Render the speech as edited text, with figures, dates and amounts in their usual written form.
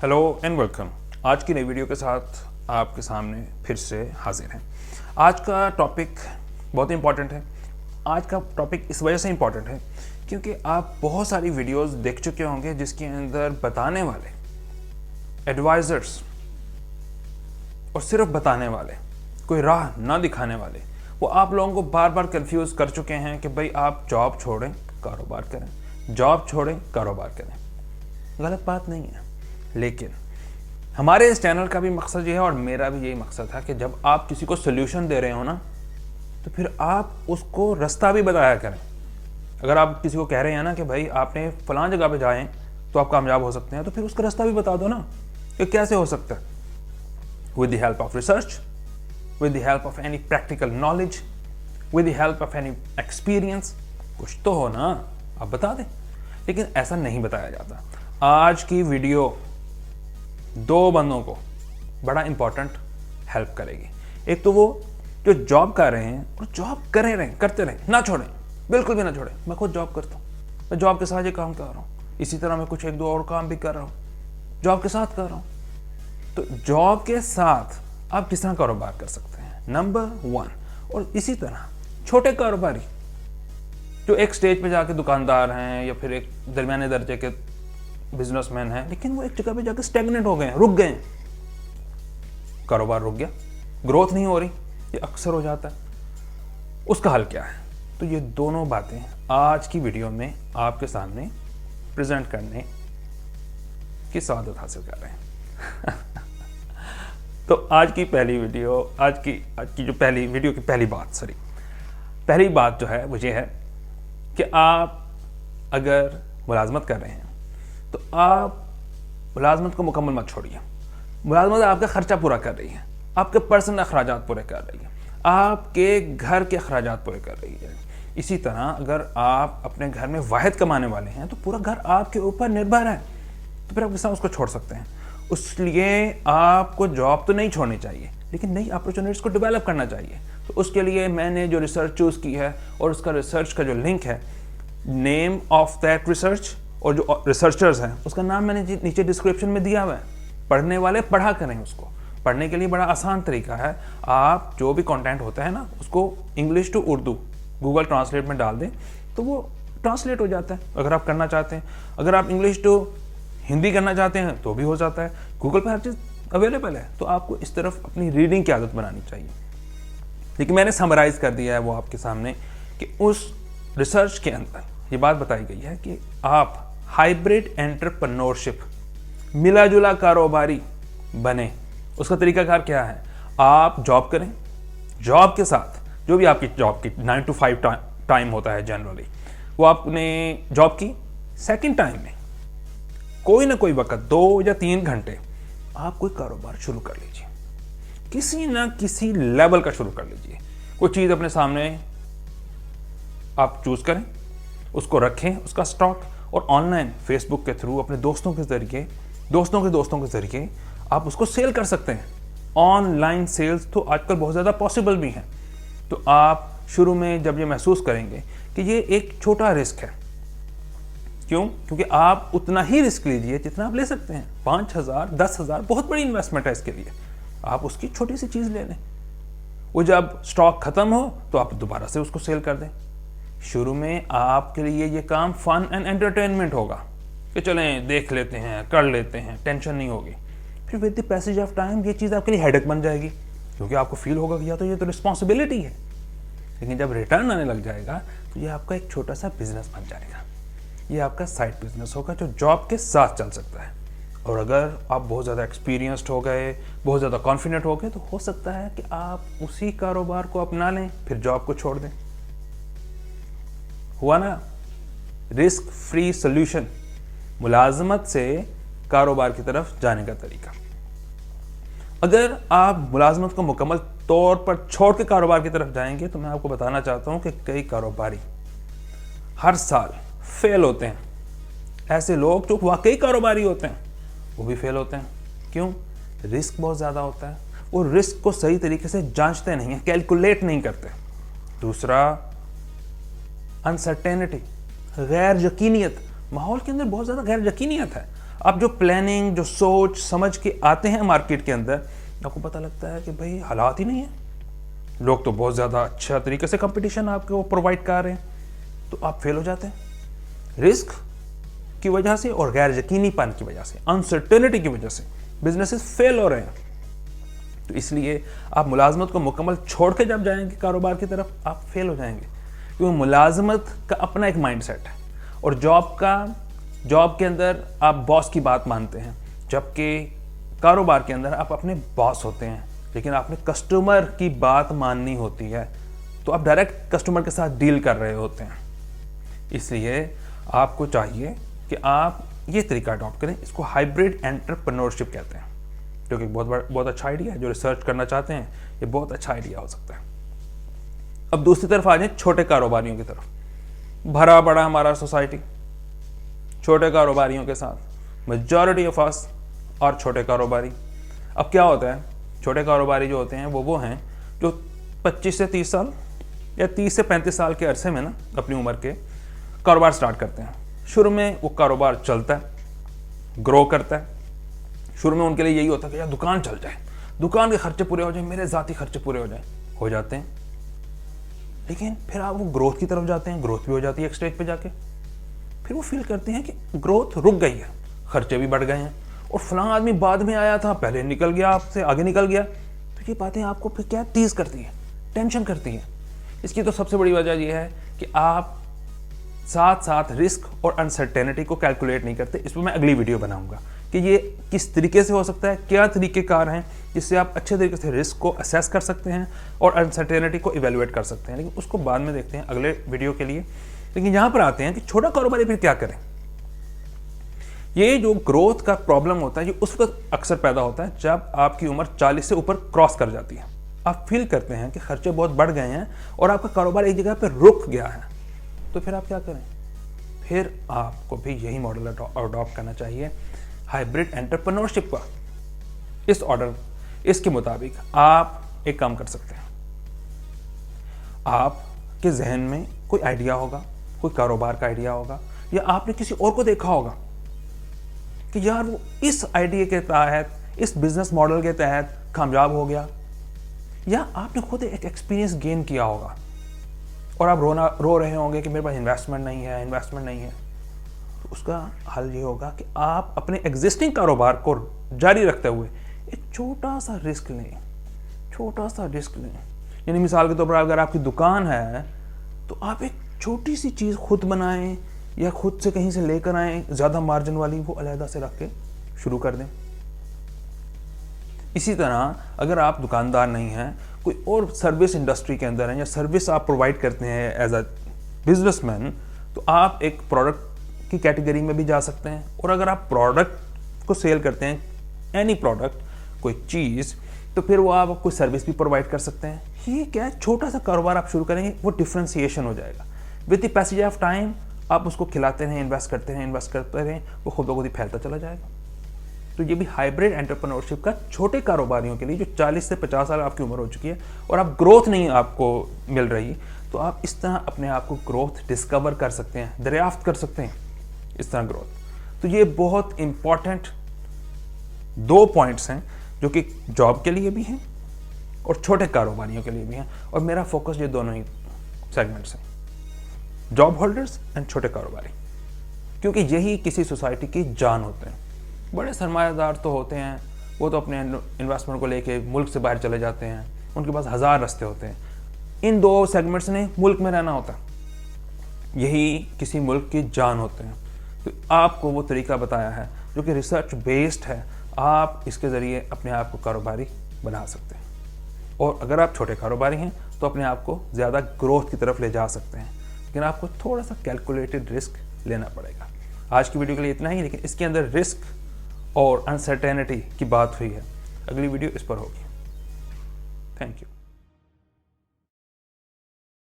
Hello and welcome. आज की नई वीडियो के साथ आपके सामने फिर से हाजिर हैं। आज का टॉपिक बहुत इंपॉर्टेंट है। आज का टॉपिक इस वजह से इंपॉर्टेंट है क्योंकि आप बहुत सारी वीडियोस देख चुके होंगे जिसके अंदर बताने वाले एडवाइजर्स और सिर्फ बताने वाले, कोई राह ना दिखाने वाले, वो आप लोगों को बार बार कंफ्यूज कर चुके हैं कि भाई आप जॉब छोड़ें कारोबार करें, जॉब छोड़ें कारोबार करें। गलत बात नहीं है, लेकिन हमारे इस चैनल का भी मकसद ये है और मेरा भी यही मकसद था कि जब आप किसी को सोल्यूशन दे रहे हो ना, तो फिर आप उसको रास्ता भी बताया करें। अगर आप किसी को कह रहे हैं ना कि भाई आपने फलां जगह पे जाएं तो आप कामयाब हो सकते हैं, तो फिर उसका रास्ता भी बता दो ना कि कैसे हो सकता है। With the help of research, with the help of any practical knowledge, with the help of any experience, कुछ तो हो ना, आप बता दें। लेकिन ऐसा नहीं बताया जाता। आज की वीडियो दो बंदों को बड़ा इंपॉर्टेंट हेल्प करेगी। एक तो वो जो जॉब कर रहे हैं और जॉब करते रहें, ना छोड़ें, बिल्कुल भी ना छोड़ें। मैं खुद जॉब करता हूँ, मैं जॉब के साथ ये काम कर रहा हूँ, इसी तरह मैं कुछ एक दो और काम भी कर रहा हूँ, जॉब के साथ कर रहा हूँ। तो जॉब के साथ आप किस तरह कारोबार कर सकते हैं, नंबर 1। और इसी तरह छोटे कारोबारी जो एक स्टेज पे जाके दुकानदार हैं या फिर एक दरमियाने दर्जे के बिजनेसमैन हैं, लेकिन वो एक जगह पे जाके स्टैग्नेंट हो गए हैं, रुक गए हैं, कारोबार रुक गया, ग्रोथ नहीं हो रही, ये अक्सर हो जाता है। उसका हल क्या है? तो ये दोनों बातें आज की वीडियो में आपके सामने प्रेजेंट करने की सआदत हासिल कर रहे हैं। तो आज की जो पहली वीडियो की पहली बात जो है वो ये है कि आप अगर मुलाजमत कर रहे हैं तो आप मुलाजमत को मुकम्मल मत छोड़िए। मुलाजमत आपका खर्चा पूरा कर रही है, आपके पर्सनल अखराजात पूरे कर रही है, आपके घर के अखराजात पूरे कर रही है। इसी तरह अगर आप अपने घर में वाहिद कमाने वाले हैं तो पूरा घर आपके ऊपर निर्भर है, तो फिर आप किस तरह उसको छोड़ सकते हैं। इसलिए आपको जॉब तो नहीं छोड़नी चाहिए, लेकिन नई अपॉर्चुनिटीज़ को डेवलप करना चाहिए। तो उसके लिए मैंने जो रिसर्च चूज़ की है और उसका रिसर्च का जो लिंक है, नेम ऑफ दैट रिसर्च और जो रिसर्चर्स हैं उसका नाम मैंने नीचे डिस्क्रिप्शन में दिया हुआ है। पढ़ने वाले पढ़ा करें उसको। पढ़ने के लिए बड़ा आसान तरीका है, आप जो भी कंटेंट होता है ना उसको English to Urdu Google Translate में डाल दें तो वो ट्रांसलेट हो जाता है। अगर आप करना चाहते हैं, अगर आप इंग्लिश टू हिंदी करना चाहते हैं तो भी हो जाता है। गूगल पर हर चीज़ अवेलेबल है, तो आपको इस तरफ अपनी रीडिंग की आदत बनानी चाहिए। लेकिन मैंने समराइज़ कर दिया है वो आपके सामने कि उस रिसर्च के अंदर ये बात बताई गई है कि आप हाइब्रिड एंटरप्रेन्योरशिप, मिला जुला कारोबारी बने। उसका तरीकाकार क्या है? आप जॉब करें, जॉब के साथ जो भी आपकी जॉब की 9 to 5 टाइम होता है जनरली, वो आपने जॉब की सेकंड टाइम में कोई ना कोई वक्त 2 या 3 घंटे आप कोई कारोबार शुरू कर लीजिए, किसी ना किसी लेवल का शुरू कर लीजिए। कोई चीज़ अपने सामने आप चूज करें, उसको रखें, उसका स्टॉक, और ऑनलाइन फेसबुक के थ्रू अपने दोस्तों के जरिए आप उसको सेल कर सकते हैं। ऑनलाइन सेल्स तो आजकल बहुत ज़्यादा पॉसिबल भी हैं। तो आप शुरू में जब ये महसूस करेंगे कि ये एक छोटा रिस्क है, क्यों? क्योंकि आप उतना ही रिस्क लीजिए जितना आप ले सकते हैं। 5,000 10,000 बहुत बड़ी इन्वेस्टमेंट है इसके लिए, आप उसकी छोटी सी चीज़ ले लें। वो जब स्टॉक ख़त्म हो तो आप दोबारा से उसको सेल कर दें। शुरू में आपके लिए ये काम फन एंड एंटरटेनमेंट होगा कि चलें देख लेते हैं, कर लेते हैं, टेंशन नहीं होगी। फिर with the passage of time ये चीज़ आपके लिए हेडेक बन जाएगी, क्योंकि आपको फील होगा कि या तो ये तो रिस्पॉन्सिबिलिटी है। लेकिन जब रिटर्न आने लग जाएगा तो ये आपका एक छोटा सा बिजनेस बन जाएगा। ये आपका साइड बिजनेस होगा जो जॉब के साथ चल सकता है। और अगर आप बहुत ज़्यादा एक्सपीरियंस्ड हो गए, बहुत ज़्यादा कॉन्फिडेंट हो गए, तो हो सकता है कि आप उसी कारोबार को अपना लें, फिर जॉब को छोड़ दें। हुआ ना? रिस्क फ्री सोल्यूशन, मुलाजमत से कारोबार की तरफ जाने का तरीका। अगर आप मुलाजमत को मुकम्मल तौर पर छोड़ के कारोबार की तरफ जाएंगे तो मैं आपको बताना चाहता हूं कि कई कारोबारी हर साल फेल होते हैं। ऐसे लोग जो वाकई कारोबारी होते हैं वो भी फेल होते हैं। क्यों? रिस्क बहुत ज़्यादा होता है, वो रिस्क को सही तरीके से जांचते नहीं हैं, कैलकुलेट नहीं करते। दूसरा, अनसर्टेनिटी, गैर यकीनियत। माहौल के अंदर बहुत ज़्यादा गैर यकीनियत है। آپ جو پلاننگ، جو سوچ سمجھ کے آتے ہیں مارکیٹ کے اندر، آپ کو پتہ لگتا ہے کہ بھائی حالات ہی نہیں ہیں، لوگ تو بہت زیادہ اچھا طریقے سے کمپٹیشن آپ کو پرووائڈ کر رہے ہیں، تو آپ فیل ہو جاتے ہیں رسک کی وجہ سے اور غیر یقینی پن کی وجہ سے، انسرٹینٹی کی وجہ سے بزنسز فیل ہو رہے ہیں. تو اس لیے آپ ملازمت کو مکمل چھوڑ کے جب جائیں گے کاروبار کی طرف، آپ فیل ہو جائیں گے، کیونکہ ملازمت کا اپنا ایک مائنڈ سیٹ ہے اور جاب کے اندر آپ باس کی بات مانتے ہیں، جبکہ کاروبار کے اندر آپ اپنے باس ہوتے ہیں، لیکن آپ نے کسٹمر کی بات ماننی ہوتی ہے، تو آپ ڈائریکٹ کسٹمر کے ساتھ ڈیل کر رہے ہوتے ہیں. اس لیے آپ کو چاہیے کہ آپ یہ طریقہ اڈاپٹ کریں. اس کو ہائبرڈ انٹرپرینورشپ کہتے ہیں، جو کہ بہت اچھا آئیڈیا ہے. جو ریسرچ کرنا چاہتے ہیں یہ بہت اچھا آئیڈیا ہو سکتا ہے. اب دوسری طرف آ جائیں چھوٹے کاروباریوں کی طرف. بھرا پڑا ہمارا سوسائٹی چھوٹے کاروباریوں کے ساتھ، میجورٹی آف اس اور چھوٹے کاروباری. اب کیا ہوتا ہے، چھوٹے کاروباری جو ہوتے ہیں وہ ہیں جو 25 سے 30 سال یا 30 سے 35 سال کے عرصے میں نا اپنی عمر کے کاروبار سٹارٹ کرتے ہیں. شروع میں وہ کاروبار چلتا ہے، گرو کرتا ہے. شروع میں ان کے لیے یہی ہوتا ہے کہ یار دکان چل جائے، دکان کے خرچے پورے ہو جائیں، میرے ذاتی خرچے پورے ہو جاتے ہیں. لیکن پھر آپ وہ گروتھ کی طرف جاتے ہیں، گروتھ بھی ہو جاتی ہے ایک سٹیج پہ جا کے. پھر وہ فیل کرتے ہیں کہ گروتھ رک گئی ہے، خرچے بھی بڑھ گئے ہیں، اور فلاں آدمی بعد میں آیا تھا، پہلے نکل گیا، آپ سے آگے نکل گیا. تو یہ باتیں آپ کو پھر کیا تیز کرتی ہیں، ٹینشن کرتی ہیں. اس کی تو سب سے بڑی وجہ یہ ہے کہ آپ ساتھ رسک اور انسرٹینٹی کو کیلکولیٹ نہیں کرتے. اس پہ میں اگلی ویڈیو بناؤں گا کہ یہ کس طریقے سے ہو سکتا ہے، کیا طریقے کار ہیں جس سے آپ اچھے طریقے سے رسک کو اسیس کر سکتے ہیں اور انسرٹینٹی کو ایویلویٹ کر سکتے ہیں. لیکن اس کو بعد میں دیکھتے ہیں اگلے ویڈیو کے لیے. لیکن یہاں پر آتے ہیں کہ چھوٹا کاروباری پھر کیا کریں. یہ جو گروتھ کا پرابلم ہوتا ہے یہ اس وقت اکثر پیدا ہوتا ہے جب آپ کی عمر 40 سے اوپر کراس کر جاتی ہے. آپ فیل کرتے ہیں کہ خرچے بہت بڑھ گئے ہیں اور آپ کا کاروبار ایک جگہ پہ رک گیا ہے. تو پھر آپ کیا کریں؟ پھر آپ کو بھی یہی ماڈل اڈاپٹ کرنا چاہیے، ہائبرڈ انٹرپرینورشپ کا. اس کے مطابق آپ ایک کام کر سکتے ہیں. آپ کے ذہن میں کوئی آئیڈیا ہوگا، کوئی کاروبار کا آئیڈیا ہوگا، یا آپ نے کسی اور کو دیکھا ہوگا کہ یار وہ اس آئیڈیا کے تحت، اس بزنس ماڈل کے تحت کامیاب ہو گیا، یا آپ نے خود ایک ایکسپیرینس گین کیا ہوگا اور آپ رو رہے ہوں گے کہ میرے پاس انویسٹمنٹ نہیں ہے. تو اس کا حل یہ ہوگا کہ آپ اپنے ایگزسٹنگ کاروبار کو جاری رکھتے ہوئے ایک چھوٹا سا رسک لیں. یعنی مثال کے طور پر اگر آپ کی دکان ہے تو آپ ایک چھوٹی سی چیز خود بنائیں یا خود سے کہیں سے لے کر آئیں، زیادہ مارجن والی، وہ علیحدہ سے رکھ کے شروع کر دیں. اسی طرح اگر آپ دکاندار نہیں ہیں، کوئی اور سروس انڈسٹری کے اندر ہیں یا سروس آپ پرووائڈ کرتے ہیں ایز اے بزنس مین، تو آپ ایک پروڈکٹ کی کیٹیگری میں بھی جا سکتے ہیں. اور اگر آپ پروڈکٹ کو سیل کرتے ہیں، اینی پروڈکٹ، کوئی چیز، تو پھر وہ آپ کوئی سروس بھی پرووائڈ کر سکتے ہیں. یہ کیا ہے، چھوٹا سا کاروبار آپ شروع کریں گے، وہ ڈفرینسیشن ہو جائے گا. With the passage of time آپ اس کو کھلاتے رہیں، انویسٹ کرتے رہیں، وہ خود بخود ہی پھیلتا چلا جائے گا. تو یہ بھی ہائبرڈ انٹرپرینورشپ کا چھوٹے کاروباریوں کے لیے جو 40 سے 50 سال آپ کی عمر ہو چکی ہے اور آپ گروتھ نہیں آپ کو مل رہی، تو آپ اس طرح اپنے آپ کو گروتھ ڈسکور کر سکتے ہیں، دریافت کر سکتے ہیں اس طرح گروتھ. تو یہ بہت امپورٹنٹ 2 پوائنٹس ہیں جو کہ جاب کے لیے بھی ہیں اور چھوٹے کاروباریوں کے لیے بھی ہیں. اور میرا فوکس یہ دونوں ہی سیگمنٹس ہیں، جاب ہولڈرز اینڈ چھوٹے کاروباری، کیونکہ یہی کسی سوسائٹی کی جان ہوتے ہیں. بڑے سرمایہ دار تو ہوتے ہیں، وہ تو اپنے انویسٹمنٹ کو لے کے ملک سے باہر چلے جاتے ہیں، ان کے پاس 1000 راستے ہوتے ہیں. ان 2 سیگمنٹس نے ملک میں رہنا ہوتا ہے، یہی کسی ملک کی جان ہوتے ہیں. تو آپ کو وہ طریقہ بتایا ہے جو کہ ریسرچ بیسڈ ہے، آپ اس کے ذریعے اپنے آپ کو کاروباری بنا سکتے ہیں. اور اگر آپ چھوٹے کاروباری ہیں تو اپنے آپ کو زیادہ گروتھ کی طرف لے جا سکتے ہیں، لیکن آپ کو تھوڑا سا کیلکولیٹڈ رسک لینا پڑے گا. آج کی ویڈیو کے لیے اتنا ہی، لیکن اس کے اندر رسک اور انسرٹینٹی کی بات ہوئی ہے. اگلی ویڈیو اس پر ہوگی. Thank you.